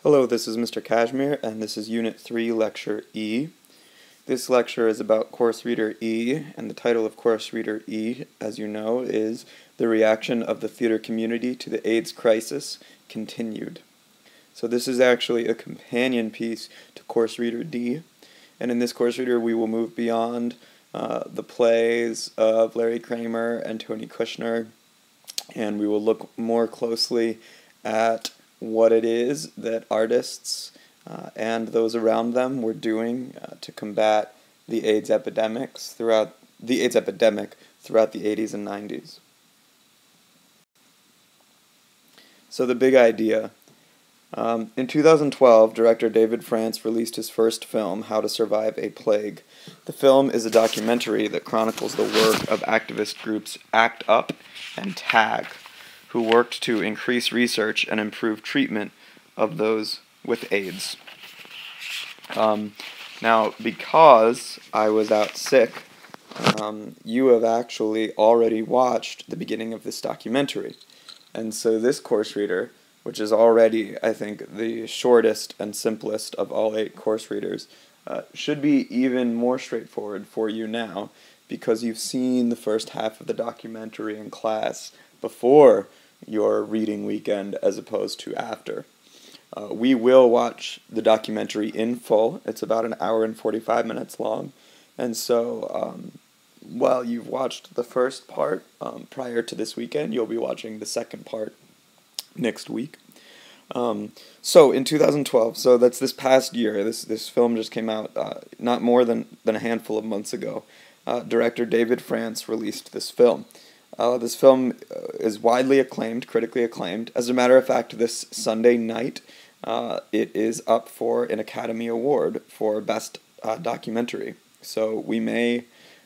Hello, this is Mr. Kashmir, and this is Unit 3, Lecture E. This lecture is about Course Reader E, and the title of Course Reader E, as you know, is The Reaction of the Theater Community to the AIDS Crisis, Continued. So this is actually a companion piece to Course Reader D, and in this course reader we will move beyond the plays of Larry Kramer and Tony Kushner, and we will look more closely at what it is that artists and those around them were doing to combat the AIDS epidemic throughout the 80s and 90s. So the big idea. In 2012, director David France released his first film, How to Survive a Plague. The film is a documentary that chronicles the work of activist groups ACT UP and TAG, who worked to increase research and improve treatment of those with AIDS. Now, because I was out sick, you have actually already watched the beginning of this documentary. And so this course reader, which is already, I think, the shortest and simplest of all 8 course readers, should be even more straightforward for you now, because you've seen the first half of the documentary in class before your reading weekend as opposed to after. We will watch the documentary in full. It's about an hour and 45 minutes long. And so while you've watched the first part prior to this weekend, you'll be watching the second part next week. So in 2012, so that's this past year, this film just came out not more than a handful of months ago. Director David France released this film. This film is widely acclaimed, critically acclaimed. As a matter of fact, this Sunday night, it is up for an Academy Award for Best Documentary. So we may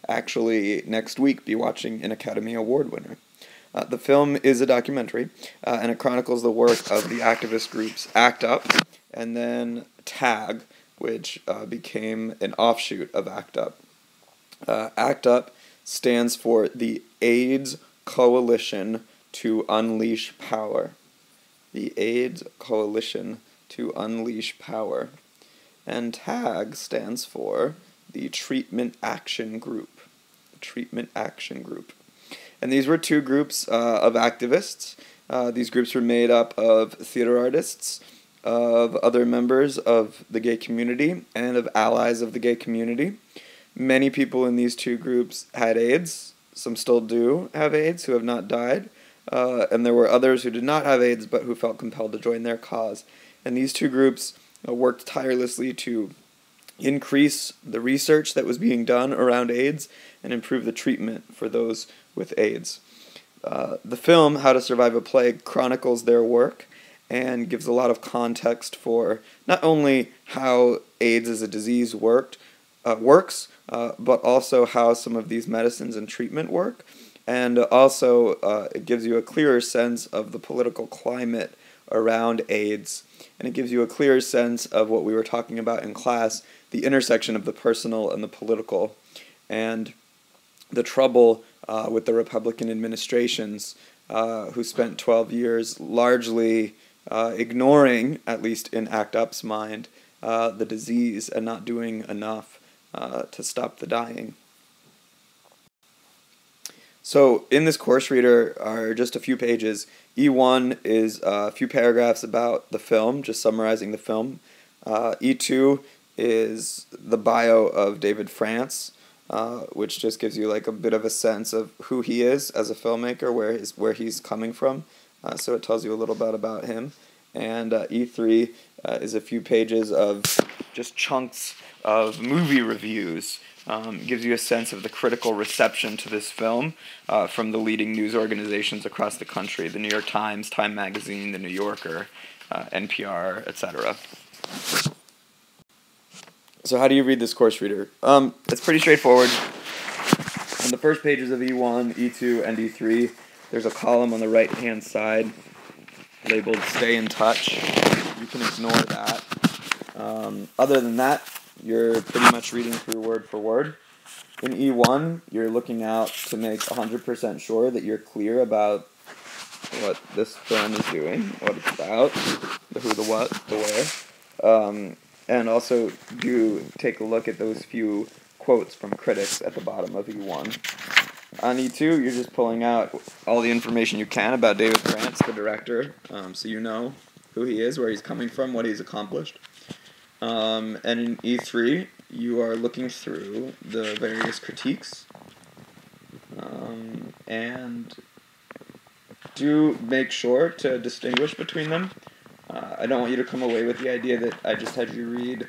actually next week be watching an Academy Award winner. The film is a documentary, and it chronicles the work of the activist groups ACT UP and then TAG, which became an offshoot of ACT UP. ACT UP stands for the AIDS Coalition to Unleash Power. The AIDS Coalition to Unleash Power. And TAG stands for the Treatment Action Group. Treatment Action Group. And these were 2 groups of activists. These groups were made up of theater artists, of other members of the gay community, and of allies of the gay community. Many people in these 2 groups had AIDS. Some still do have AIDS who have not died. And there were others who did not have AIDS but who felt compelled to join their cause. And these 2 groups worked tirelessly to increase the research that was being done around AIDS and improve the treatment for those with AIDS. The film, How to Survive a Plague, chronicles their work and gives a lot of context for not only how AIDS as a disease works, but also how some of these medicines and treatment work. And also it gives you a clearer sense of the political climate around AIDS. And it gives you a clearer sense of what we were talking about in class, the intersection of the personal and the political, and the trouble with the Republican administrations who spent 12 years largely ignoring, at least in ACT UP's mind, the disease and not doing enough to stop the dying. So in this course reader are just a few pages. E1 is a few paragraphs about the film, just summarizing the film. E2 is the bio of David France, which just gives you like a bit of a sense of who he is as a filmmaker, where he's coming from. So it tells you a little bit about him. And E3 is a few pages of just chunks of movie reviews. Gives you a sense of the critical reception to this film from the leading news organizations across the country, the New York Times, Time Magazine, the New Yorker, NPR, etc. So how do you read this course reader? It's pretty straightforward. On the first pages of E1, E2, and E3, there's a column on the right-hand side labeled Stay in Touch. You can ignore that. Other than that, you're pretty much reading through word for word. In E1, you're looking out to make 100% sure that you're clear about what this film is doing, what it's about, the who, the what, the where, and also do take a look at those few quotes from critics at the bottom of E1. On E2, you're just pulling out all the information you can about David Krantz, the director, so you know who he is, where he's coming from, what he's accomplished. And in E3, you are looking through the various critiques, and do make sure to distinguish between them. I don't want you to come away with the idea that I just had you read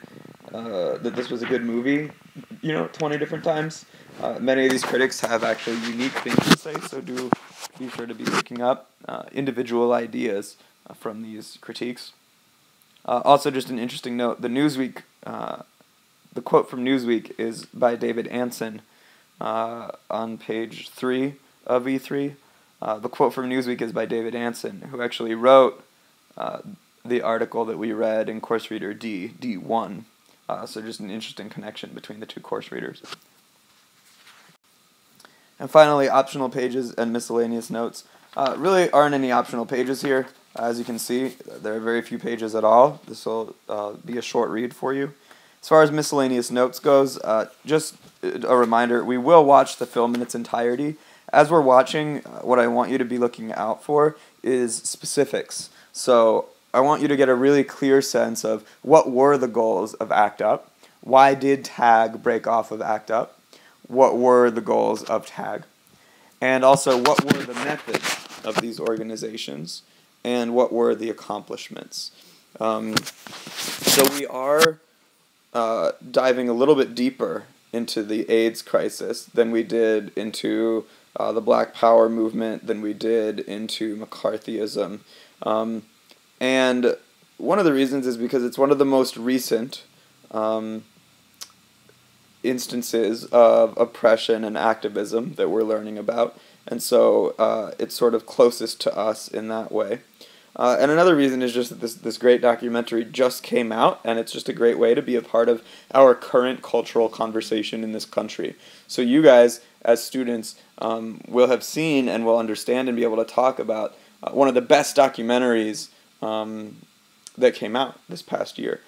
that this was a good movie, 20 different times. Many of these critics have actually unique things to say, so do be sure to be picking up individual ideas from these critiques. Also, just an interesting note, the quote from Newsweek is by David Ansen on page 3 of E3. The quote from Newsweek is by David Ansen, who actually wrote the article that we read in Course Reader D1. So just an interesting connection between the two course readers. And finally, optional pages and miscellaneous notes. Really aren't any optional pages here. As you can see, there are very few pages at all. This will be a short read for you. As far as miscellaneous notes goes, just a reminder, we will watch the film in its entirety. As we're watching, what I want you to be looking out for is specifics. So I want you to get a really clear sense of what were the goals of ACT UP, why did TAG break off of ACT UP, what were the goals of TAG, and also what were the methods of these organizations, and what were the accomplishments. So we are diving a little bit deeper into the AIDS crisis than we did into the Black Power movement, than we did into McCarthyism. And one of the reasons is because it's one of the most recent instances of oppression and activism that we're learning about. And so it's sort of closest to us in that way. And another reason is just that this great documentary just came out, and it's just a great way to be a part of our current cultural conversation in this country. So you guys, as students, will have seen and will understand and be able to talk about one of the best documentaries that came out this past year.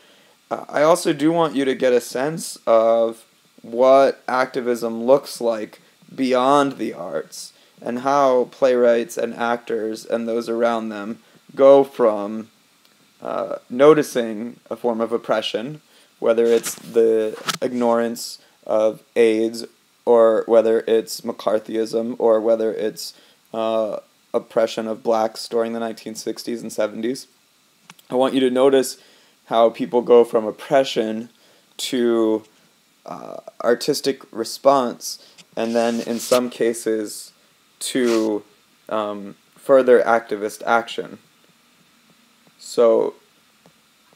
I also do want you to get a sense of what activism looks like beyond the arts, and how playwrights and actors and those around them go from noticing a form of oppression, whether it's the ignorance of AIDS, or whether it's McCarthyism, or whether it's oppression of blacks during the 1960s and 70s. I want you to notice how people go from oppression to artistic response, and then in some cases to further activist action. So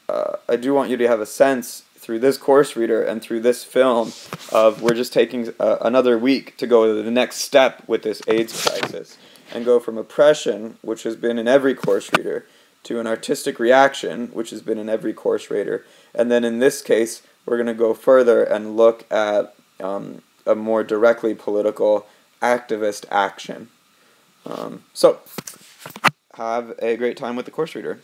I do want you to have a sense through this course reader and through this film of we're just taking another week to go to the next step with this AIDS crisis and go from oppression, which has been in every course reader, to an artistic reaction, which has been in every course reader. And then in this case, we're going to go further and look at a more directly political activist action. So have a great time with the course reader.